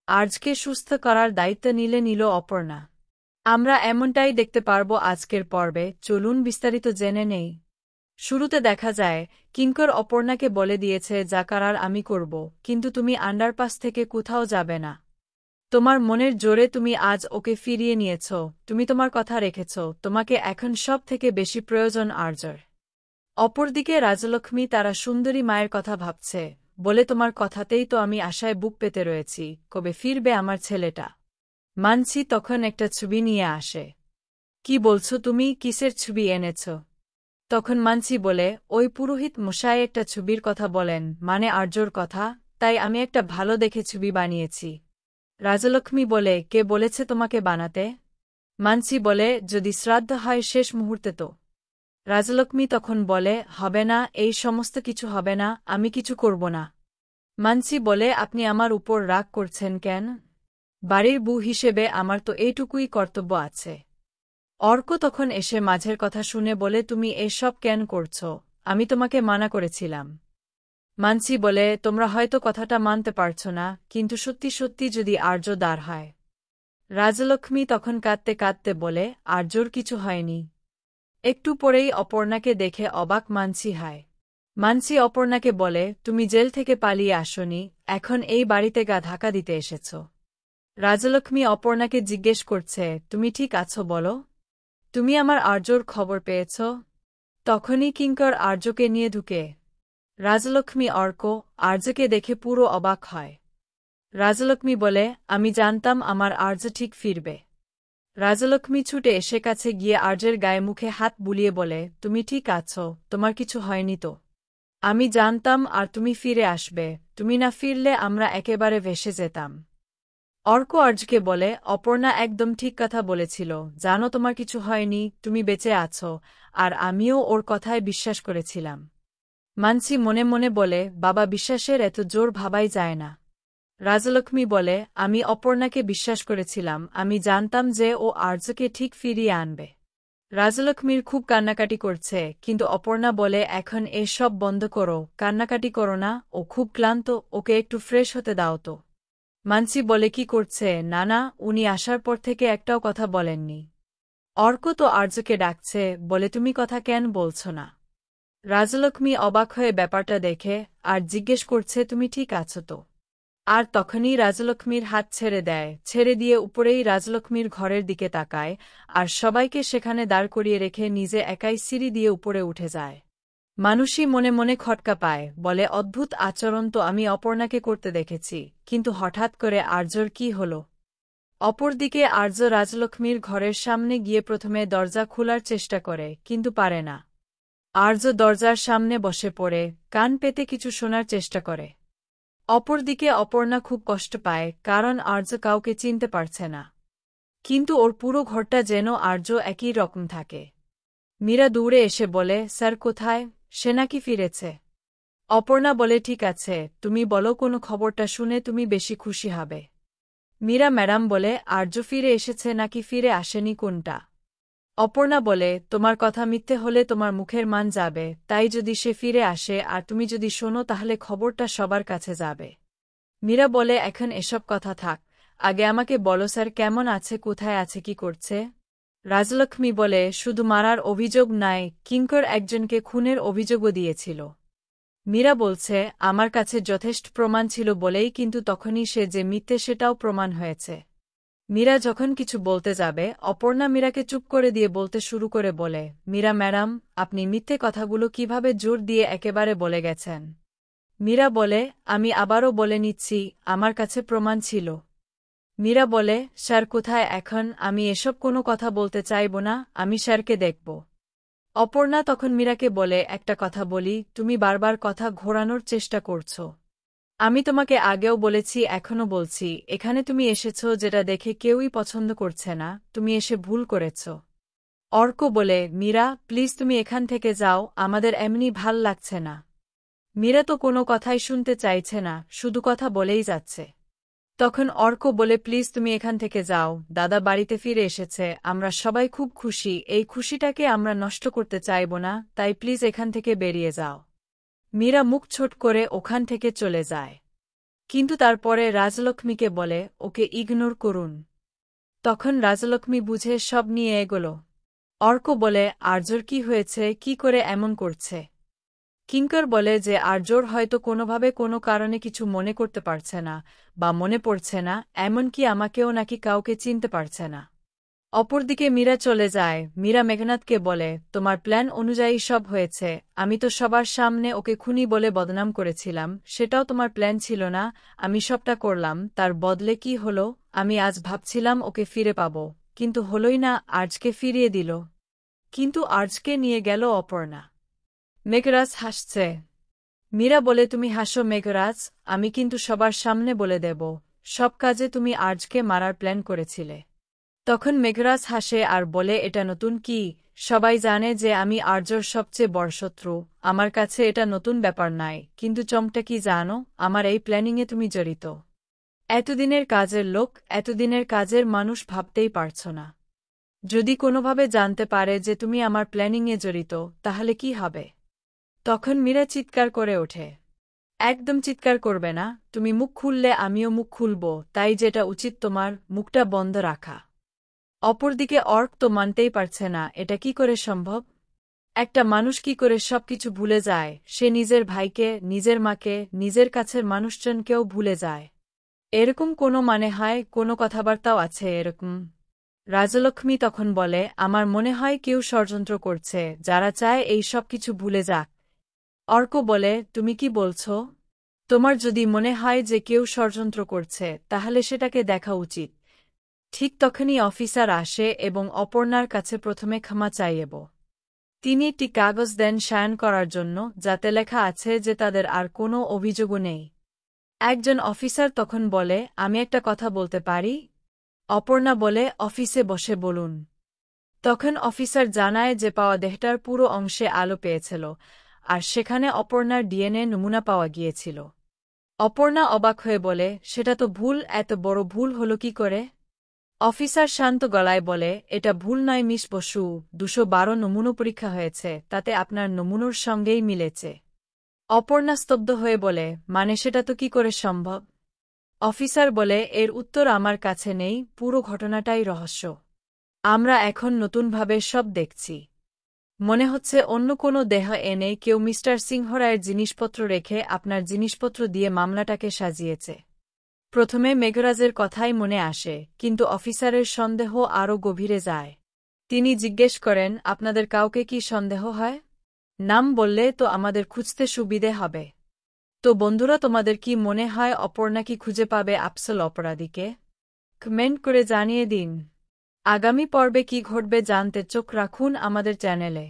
আর্যকে সুস্থ করার দায়িত্ব নিল অপর্ণা। আমরা এমনটাই দেখতে পারব আজকের পর্বে, চলুন বিস্তারিত জেনে নেই। শুরুতে দেখা যায়, কিঙ্কর অপর্ণাকে বলে দিয়েছে যা করার আমি করব, কিন্তু তুমি আন্ডারপাস থেকে কোথাও যাবে না। তোমার মনের জোরে তুমি আজ ওকে ফিরিয়ে নিয়েছ, তুমি তোমার কথা রেখেছ, তোমাকে এখন সব থেকে বেশি প্রয়োজন আর্যর। অপরদিকে রাজলক্ষ্মী তারা সুন্দরী মায়ের কথা ভাবছে, বলে তোমার কথাতেই তো আমি আশায় বুক পেতে রয়েছি, কবে ফিরবে আমার ছেলেটা। মানসি তখন একটা ছবি নিয়ে আসে। কি বলছো তুমি, কিসের ছবি এনেছ? তখন মানসি বলে, ওই পুরোহিত মশাই একটা ছবির কথা বলেন, মানে আর্যর কথা, তাই আমি একটা ভালো দেখে ছবি বানিয়েছি। রাজলক্ষ্মী বলে, কে বলেছে তোমাকে বানাতে? মানসি বলে, যদি শ্রাদ্ধ হয় শেষ মুহূর্তে তো। রাজলক্ষ্মী তখন বলে, হবে না, এই সমস্ত কিছু হবে না, আমি কিছু করব না। মানসি বলে, আপনি আমার উপর রাগ করছেন কেন? বাড়ির বউ হিসেবে আমার তো এইটুকুই কর্তব্য আছে। অর্ক তখন এসে মাঝের কথা শুনে বলে, তুমি এসব কেন করছ? আমি তোমাকে মানা করেছিলাম। মানসি বলে, তোমরা হয়তো কথাটা মানতে পারছ না, কিন্তু সত্যি সত্যি যদি আর্য দাঁড় হয়। রাজলক্ষ্মী তখন কাঁদতে কাঁদতে বলে, আর্যর কিছু হয়নি। একটু পরেই অপর্ণাকে দেখে অবাক মানসি হয়। মানসি অপর্ণাকে বলে, তুমি জেল থেকে পালিয়ে আসনি, এখন এই বাড়িতে গা ধাক্কা দিতে এসেছ। রাজলক্ষ্মী অপর্ণাকে জিজ্ঞেস করছে, তুমি ঠিক আছো বলো? তুমি আমার আর্যর খবর পেয়েছ? তখনই কিঙ্কর আর্যকে নিয়ে ঢুকে। রাজলক্ষ্মী অর্ক আর্যকে দেখে পুরো অবাক হয়। রাজলক্ষ্মী বলে, আমি জানতাম আমার আর্য ঠিক ফিরবে। রাজলক্ষ্মী ছুটে এসে কাছে গিয়ে আর্যের গায়ে মুখে হাত বুলিয়ে বলে, তুমি ঠিক আছো, তোমার কিছু হয়নি তো? আমি জানতাম আর তুমি ফিরে আসবে, তুমি না ফিরলে আমরা একেবারে ভেসে যেতাম। অর্ক আর্যকে বলে, অপর্ণা একদম ঠিক কথা বলেছিল, জানো তোমার কিছু হয়নি, তুমি বেঁচে আছো, আর আমিও ওর কথায় বিশ্বাস করেছিলাম। মানসি মনে মনে বলে, বাবা বিশ্বাসের এত জোর ভাবাই যায় না। রাজলক্ষ্মী বলে, আমি অপর্ণাকে বিশ্বাস করেছিলাম, আমি জানতাম যে ও আর্যকে ঠিক ফিরিয়ে আনবে। রাজলক্ষ্মীর খুব কান্নাকাটি করছে, কিন্তু অপর্ণা বলে, এখন এসব বন্ধ করো, কান্নাকাটি করো না, ও খুব ক্লান্ত, ওকে একটু ফ্রেশ হতে দাও তো। মানসি বলে, কি করছে? না না, উনি আসার পর থেকে একটাও কথা বলেননি। অর্ক তো আর্যকে ডাকছে, বলে তুমি কথা কেন বলছ না? রাজলক্ষ্মী অবাক হয়ে ব্যাপারটা দেখে, আর জিজ্ঞেস করছে, তুমি ঠিক আছো তো? আর তখনই রাজলক্ষ্মীর হাত ছেড়ে দেয়, ছেড়ে দিয়ে উপরেই রাজলক্ষ্মীর ঘরের দিকে তাকায়, আর সবাইকে সেখানে দাঁড় করিয়ে রেখে নিজে একাই সিঁড়ি দিয়ে উপরে উঠে যায়। মানুষই মনে মনে খটকা পায়, বলে, অদ্ভুত আচরণ তো আমি অপর্ণাকে করতে দেখেছি, কিন্তু হঠাৎ করে আর্যর কি হল? অপরদিকে আর্য রাজলক্ষ্মীর ঘরের সামনে গিয়ে প্রথমে দরজা খোলার চেষ্টা করে, কিন্তু পারে না। আর্য দরজার সামনে বসে পড়ে, কান পেতে কিছু শোনার চেষ্টা করে। অপরদিকে অপর্ণা খুব কষ্ট পায়, কারণ আর্য কাউকে চিনতে পারছে না। কিন্তু ওর পুরো ঘরটা যেন আর্য একই রকম থাকে। মীরা দৌড়ে এসে বলে, স্যার কোথায়? সে নাকি ফিরেছে। অপর্ণা বলে, ঠিক আছে, তুমি বলো কোনো খবরটা শুনে তুমি বেশি খুশি হবে। মীরা ম্যাডাম বলে, আর্য ফিরে এসেছে নাকি ফিরে আসেনি কোনটা? অপর্ণা বলে, তোমার কথা মিথ্যে হলে তোমার মুখের মান যাবে, তাই যদি সে ফিরে আসে আর তুমি যদি শোনো তাহলে খবরটা সবার কাছে যাবে। মীরা বলে, এখন এসব কথা থাক, আগে আমাকে বলো স্যার কেমন আছে, কোথায় আছে, কি করছে? রাজলক্ষ্মী বলে, শুধু মারার অভিযোগ নাই, কিঙ্কর একজনকে খুনের অভিযোগও দিয়েছিল। মীরা বলছে, আমার কাছে যথেষ্ট প্রমাণ ছিল বলেই কিন্তু তখনই সে যে মিথ্যে সেটাও প্রমাণ হয়েছে। মীরা যখন কিছু বলতে যাবে, অপর্ণা মীরাকে চুপ করে দিয়ে বলতে শুরু করে বলে, মীরা ম্যাডাম, আপনি মিথ্যে কথাগুলো কিভাবে জোর দিয়ে একেবারে বলে গেছেন? মীরা বলে, আমি আবারও বলে নিচ্ছি, আমার কাছে প্রমাণ ছিল। মীরা বলে, স্যার কোথায় এখন? আমি এসব কোনো কথা বলতে চাইব না, আমি স্যারকে দেখব। অপর্ণা তখন মীরাকে বলে, একটা কথা বলি, তুমি বারবার কথা ঘোরানোর চেষ্টা করছ। আমি তোমাকে আগেও বলেছি, এখনও বলছি, এখানে তুমি এসেছ যেটা দেখে কেউই পছন্দ করছে না, তুমি এসে ভুল করেছ। অর্ক বলে, মীরা প্লিজ তুমি এখান থেকে যাও, আমাদের এমনি ভাল লাগছে না। মীরা তো কোনো কথাই শুনতে চাইছে না, শুধু কথা বলেই যাচ্ছে। তখন অর্ক বলে, প্লিজ তুমি এখান থেকে যাও, দাদা বাড়িতে ফিরে এসেছে, আমরা সবাই খুব খুশি, এই খুশিটাকে আমরা নষ্ট করতে চাইব না, তাই প্লিজ এখান থেকে বেরিয়ে যাও। মীরা মুখ ছোট করে ওখান থেকে চলে যায়। কিন্তু তারপরে রাজলক্ষ্মীকে বলে ওকে ইগনোর করুন। তখন রাজলক্ষ্মী বুঝে সব নিয়ে এগোল। অর্ক বলে আর্যর কি হয়েছে, কি করে এমন করছে? কিঙ্কর বলে যে আর্যর হয়তো কোনোভাবে কোনো কারণে কিছু মনে করতে পারছে না বা মনে পড়ছে না, এমনকি আমাকেও নাকি কাউকে চিনতে পারছে না। অপরদিকে মীরা চলে যায়। মীরা মেঘনাথকে বলে তোমার প্ল্যান অনুযায়ী সব হয়েছে, আমি তো সবার সামনে ওকে খুনি বলে বদনাম করেছিলাম, সেটাও তোমার প্ল্যান ছিল না, আমি সবটা করলাম, তার বদলে কি হলো? আমি আজ ভাবছিলাম ওকে ফিরে পাব, কিন্তু হলোই না, আর্যকে ফিরিয়ে দিল। কিন্তু আর্যকে নিয়ে গেল অপর্ণা। মেঘরাজ হাসছে। মীরা বলে তুমি হাসো মেঘরাজ, আমি কিন্তু সবার সামনে বলে দেব সব কাজে তুমি আর্যকে মারার প্ল্যান করেছিলে। তখন মেঘরাজ হাসে আর বলে এটা নতুন কি? সবাই জানে যে আমি আর্যর সবচেয়ে বড় শত্রু, আমার কাছে এটা নতুন ব্যাপার নাই, কিন্তু চমকটা কি জানো? আমার এই প্ল্যানিংয়ে তুমি জড়িত। এতদিনের কাজের লোক, এতদিনের কাজের মানুষ ভাবতেই পারছ না। যদি কোনোভাবে জানতে পারে যে তুমি আমার প্ল্যানিংয়ে জড়িত, তাহলে কি হবে? তখন মীরা চিৎকার করে ওঠে। একদম চিৎকার করবে না, তুমি মুখ খুললে আমিও মুখ খুলব, তাই যেটা উচিত তোমার মুখটা বন্ধ রাখা। অপরদিকে অর্ক তো মানতেই পারছে না, এটা কি করে সম্ভব? একটা মানুষ কি করে সবকিছু ভুলে যায়? সে নিজের ভাইকে, নিজের মাকে, নিজের কাছের মানুষজনকেও ভুলে যায়। এরকম কোনো মানে হয়? কোনো কথাবার্তাও আছে এরকম? রাজলক্ষ্মী তখন বলে আমার মনে হয় কেউ ষড়যন্ত্র করছে, যারা চায় এই সব কিছু ভুলে যাক। অর্ক বলে তুমি কি বলছ? তোমার যদি মনে হয় যে কেউ ষড়যন্ত্র করছে, তাহলে সেটাকে দেখা উচিত। ঠিক তখনই অফিসার আসে এবং অপর্ণার কাছে প্রথমে ক্ষমা চাইব। তিনি একটি কাগজ দেন সাইন করার জন্য, যাতে লেখা আছে যে তাদের আর কোনো অভিযোগও নেই। একজন অফিসার তখন বলে আমি একটা কথা বলতে পারি? অপর্ণা বলে অফিসে বসে বলুন। তখন অফিসার জানায় যে পাওয়া দেহটার পুরো অংশে আলো পেয়েছিল, আর সেখানে অপর্ণার ডিএনএ নমুনা পাওয়া গিয়েছিল। অপর্ণা অবাক হয়ে বলে সেটা তো ভুল, এত বড় ভুল হলো কি করে? অফিসার শান্ত গলায় বলে এটা ভুল নয় মিস বসু, 212 নমুনা পরীক্ষা হয়েছে, তাতে আপনার নমুনোর সঙ্গেই মিলেছে। অপর্ণা স্তব্ধ হয়ে বলে মানে সেটা তো কি করে সম্ভব? অফিসার বলে এর উত্তর আমার কাছে নেই, পুরো ঘটনাটাই রহস্য। আমরা এখন নতুনভাবে সব দেখছি। মনে হচ্ছে অন্য কোনো দেহ এনে কেউ মিস্টার সিংহরায়ের জিনিসপত্র রেখে আপনার জিনিসপত্র দিয়ে মামলাটাকে সাজিয়েছে। প্রথমে মেঘরাজের কথাই মনে আসে, কিন্তু অফিসারের সন্দেহ আরও গভীরে যায়। তিনি জিজ্ঞেস করেন আপনাদের কাউকে কি সন্দেহ হয়? নাম বললে তো আমাদের খুঁজতে সুবিধে হবে। তো বন্ধুরা, তোমাদের কি মনে হয় অপর্ণা কি খুঁজে পাবে আসল অপরাধীকে? কমেন্ট করে জানিয়ে দিন। আগামী পর্বে কি ঘটবে জানতে চোখ রাখুন আমাদের চ্যানেলে।